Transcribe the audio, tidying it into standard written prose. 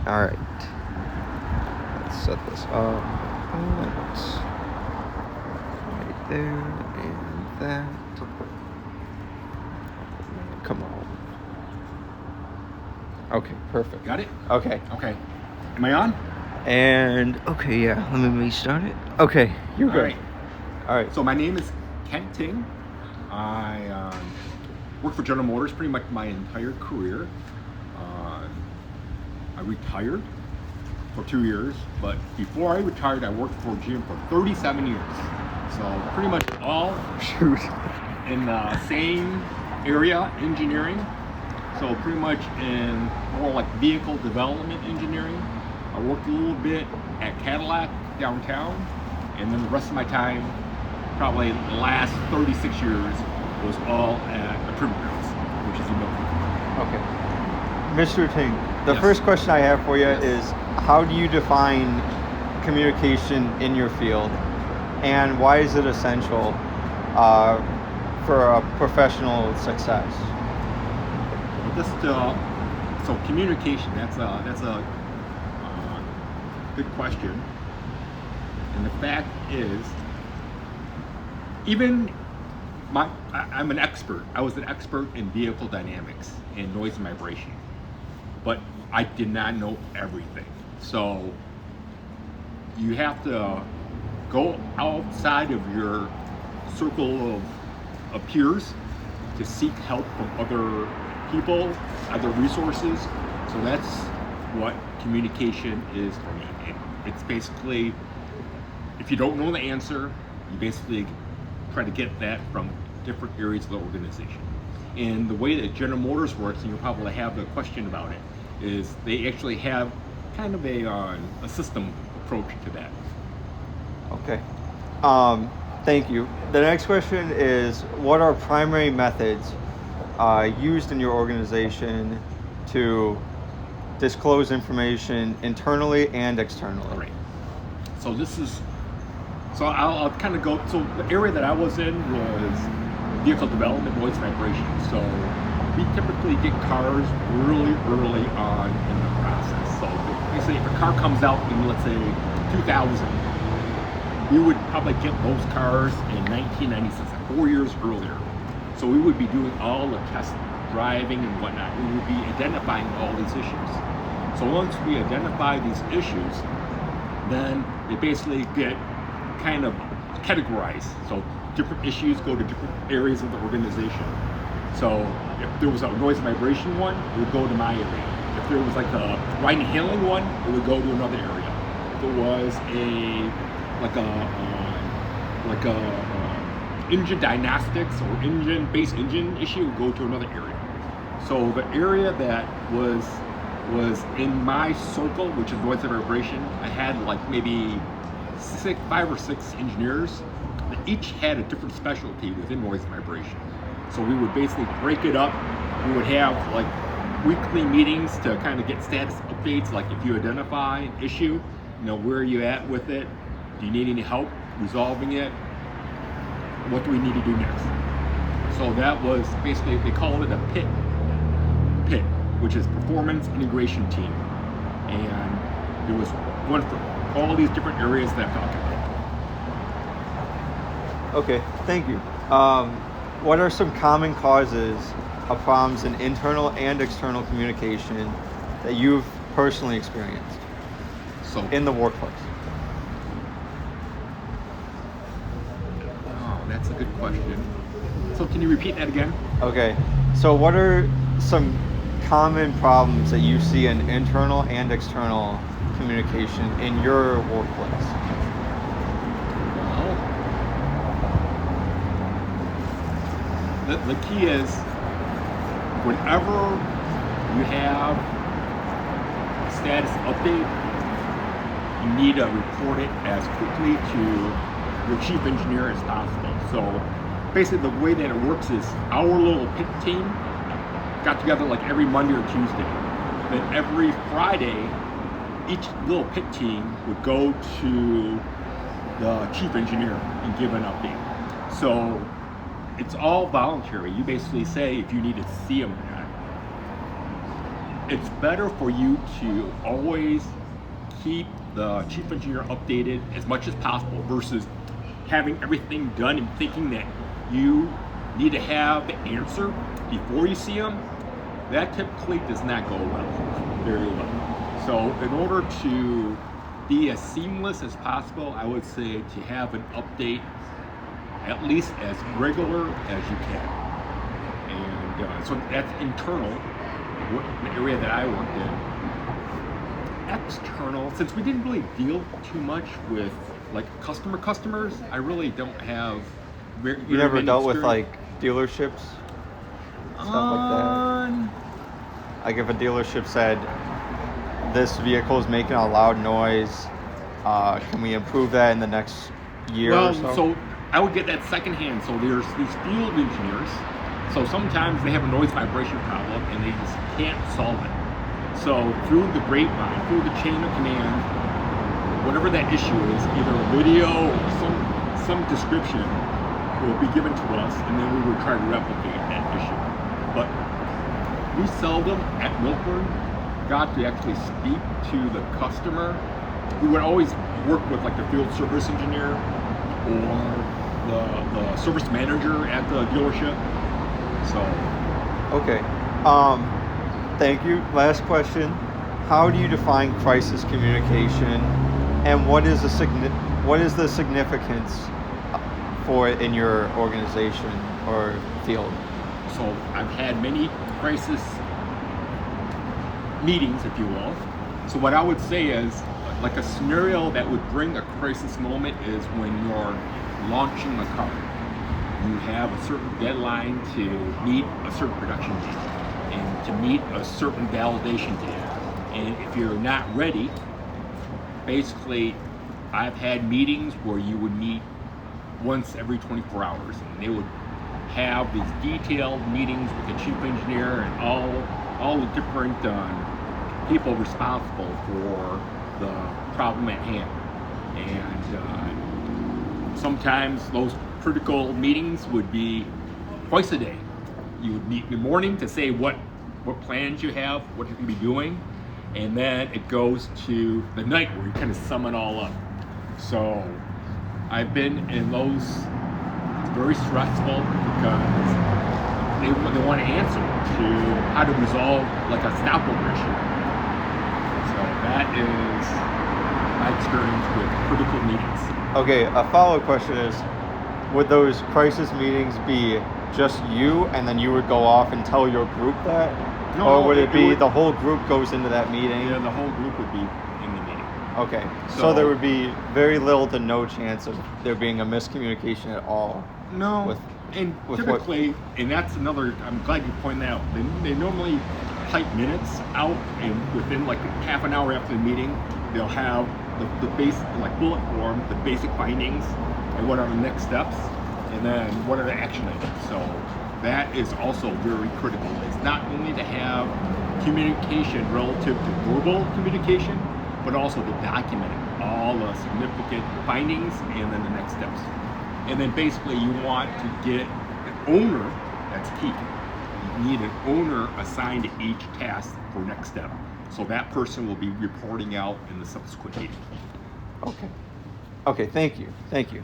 All right. Let's set this up. Right there and that. Come on. Okay, perfect. Got it? Okay. Okay. Am I on? And okay, yeah. Let me restart it. Okay, you're good. All right. So my name is Kent Ting. I worked for General Motors pretty much my entire career. I retired for 2 years, but before I retired, I worked for GM for 37 years. So pretty much all in the same area, engineering. So pretty much in more like vehicle development engineering. I worked a little bit at Cadillac downtown, and then the rest of my time, probably the last 36 years, was all at Approvals, which is in Milton. Okay. Mr. Ting, the Yes. first question I have for you Yes. is how do you define communication in your field, and why is it essential for a professional success? So communication, that's a good question. And the fact is, I'm an expert. I was an expert in vehicle dynamics and noise and vibration, but I did not know everything. So you have to go outside of your circle of peers to seek help from other people, other resources. So that's what communication is for me. It's basically, if you don't know the answer, you basically try to get that from different areas of the organization. And the way that General Motors works, and you'll probably have a question about it, is they actually have kind of a system approach to that. Okay. Thank you. The next question is, what are primary methods used in your organization to disclose information internally and externally? Right. So I'll kind of go, so the area that I was in was vehicle development, noise vibration. So we typically get cars really early on in the process. So basically if a car comes out in, let's say, 2000, we would probably get those cars in 1996, 4 years earlier. So we would be doing all the test driving and whatnot. We would be identifying all these issues. So once we identify these issues, then they basically get kind of categorized. So different issues go to different areas of the organization. So if there was a noise and vibration one, it would go to my area. If there was like a ride and handling one, it would go to another area. If there was engine diagnostics or base engine issue, would go to another area. So the area that was in my circle, which is noise and vibration, I had like maybe 5 or 6 engineers that each had a different specialty within noise and vibration. So we would basically break it up. We would have like weekly meetings to kind of get status updates. Like if you identify an issue, where are you at with it? Do you need any help resolving it? What do we need to do next? So that was basically, they call it a PIT, which is Performance Integration Team. And there was one for all these different areas that I'm talking about. Okay, thank you. What are some common causes of problems in internal and external communication that you've personally experienced in the workplace? Oh, that's a good question. So can you repeat that again? Okay, so what are some common problems that you see in internal and external communication in your workplace? Well, the key is, whenever you have a status update, you need to report it as quickly to your chief engineer as possible. So basically the way that it works is our little PIT team got together like every Monday or Tuesday. Then every Friday, each little PIT team would go to the chief engineer and give an update. So it's all voluntary. You basically say if you need to see them or not. it's better for you to always keep the chief engineer updated as much as possible versus having everything done and thinking that you need to have the answer before you see them. That typically does not go well, very well. So in order to be as seamless as possible, I would say to have an update at least as regular as you can. And so that's internal, the area that I worked in. External, since we didn't really deal too much with like customers, I really don't have very You never many dealt with experience. like dealerships, stuff like that. Like if a dealership said, "This vehicle is making a loud noise. Can we improve that in the next year Well, or so?" so I would get that secondhand. So there's these field engineers. So sometimes they have a noise vibration problem and they just can't solve it. So through the grapevine, through the chain of command, whatever that issue is, either a video or some description will be given to us, and then we would try to replicate that issue. But we seldom at Milford got to actually speak to the customer. We would always work with like the field service engineer or the service manager at the dealership. So Okay. Thank you. Last question. How do you define crisis communication, and what is the significance for it in your organization or field? So I've had many crisis meetings, if you will. So what I would say is, like a scenario that would bring a crisis moment is when you're launching a car. You have a certain deadline to meet a certain production date and to meet a certain validation date. And if you're not ready, basically, I've had meetings where you would meet once every 24 hours, and they would have these detailed meetings with the chief engineer and all the different people responsible for the problem at hand. And sometimes those critical meetings would be twice a day. You would meet in the morning to say what plans you have, what you're going to be doing, and then it goes to the night where you kind of sum it all up. So I've been in those. It's very stressful because they want to answer to how to resolve like a stopover issue. So that is my experience with critical meetings. Okay, a follow-up question is, would those crisis meetings be just you and then you would go off and tell your group that? No, or would it be would- the whole group goes into that meeting? Yeah, the whole group would be in the meeting. Okay, so So- there would be very little to no chance of there being a miscommunication at all. No, With- and with typically, and that's another, I'm glad you pointed that out, they normally type minutes out, and within like half an hour after the meeting, they'll have the basic, like bullet form, the basic findings, and what are the next steps, and then what are the action items. So that is also very critical. It's not only to have communication relative to verbal communication, but also to document all the significant findings and then the next steps. And then basically you want to get an owner, that's key. You need an owner assigned to each task for next step. So that person will be reporting out in the subsequent meeting. Okay. Okay, thank you. Thank you.